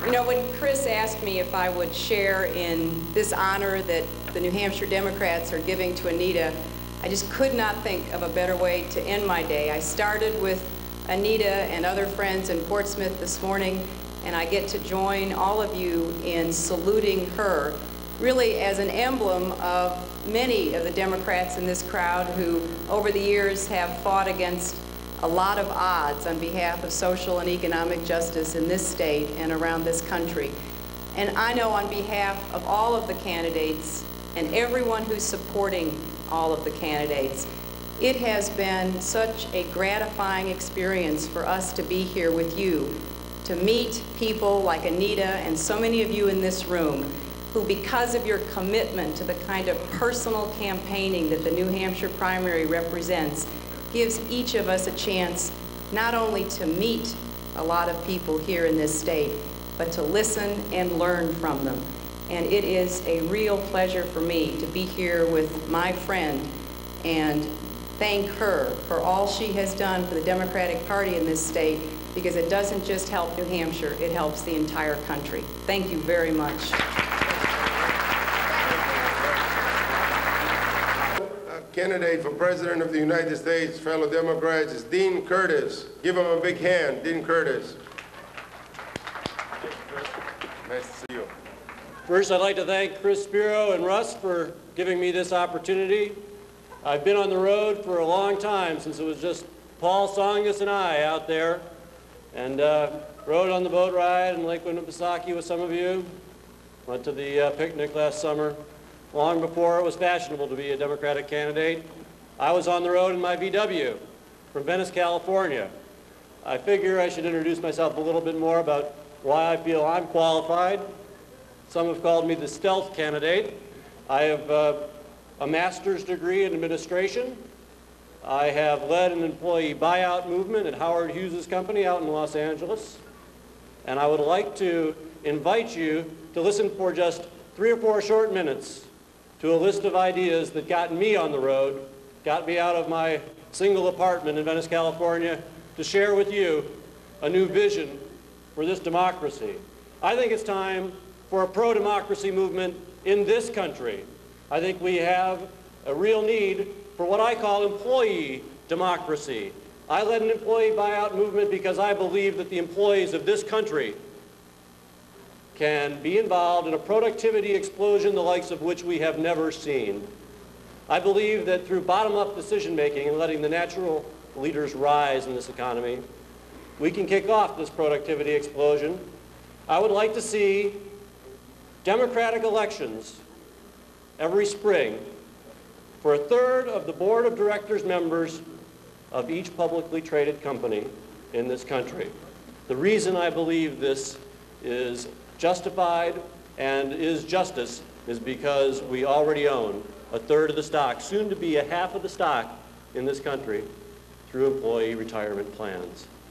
You know, when Chris asked me if I would share in this honor that the New Hampshire Democrats are giving to Anita, I just could not think of a better way to end my day. I started with Anita and other friends in Portsmouth this morning, and I get to join all of you in saluting her, really as an emblem of many of the Democrats in this crowd who, over the years, have fought against a lot of odds on behalf of social and economic justice in this state and around this country. And I know on behalf of all of the candidates and everyone who's supporting all of the candidates, it has been such a gratifying experience for us to be here with you, to meet people like Anita and so many of you in this room who, because of your commitment to the kind of personal campaigning that the New Hampshire primary represents, gives each of us a chance not only to meet a lot of people here in this state, but to listen and learn from them. And it is a real pleasure for me to be here with my friend and thank her for all she has done for the Democratic Party in this state, because it doesn't just help New Hampshire, it helps the entire country. Thank you very much. Candidate for President of the United States, fellow Democrats, is Dean Curtis. Give him a big hand, Dean Curtis. Nice to see you. First, I'd like to thank Chris Spiro and Russ for giving me this opportunity. I've been on the road for a long time, since it was just Paul Songus and I out there, and rode on the boat ride in Lake Winnipesaukee with some of you. Went to the picnic last summer. Long before it was fashionable to be a Democratic candidate, I was on the road in my VW from Venice, California. I figure I should introduce myself a little bit more about why I feel I'm qualified. Some have called me the stealth candidate. I have a master's degree in administration. I have led an employee buyout movement at Howard Hughes' company out in Los Angeles. And I would like to invite you to listen for just 3 or 4 short minutes to a list of ideas that got me on the road, got me out of my single apartment in Venice, California, to share with you a new vision for this democracy. I think it's time for a pro-democracy movement in this country. I think we have a real need for what I call employee democracy. I led an employee buyout movement because I believe that the employees of this country can be involved in a productivity explosion the likes of which we have never seen. I believe that through bottom-up decision-making and letting the natural leaders rise in this economy, we can kick off this productivity explosion. I would like to see democratic elections every spring for 1/3 of the board of directors members of each publicly traded company in this country. The reason I believe this is justified and is justice is because we already own 1/3 of the stock, soon to be 1/2 of the stock in this country through employee retirement plans.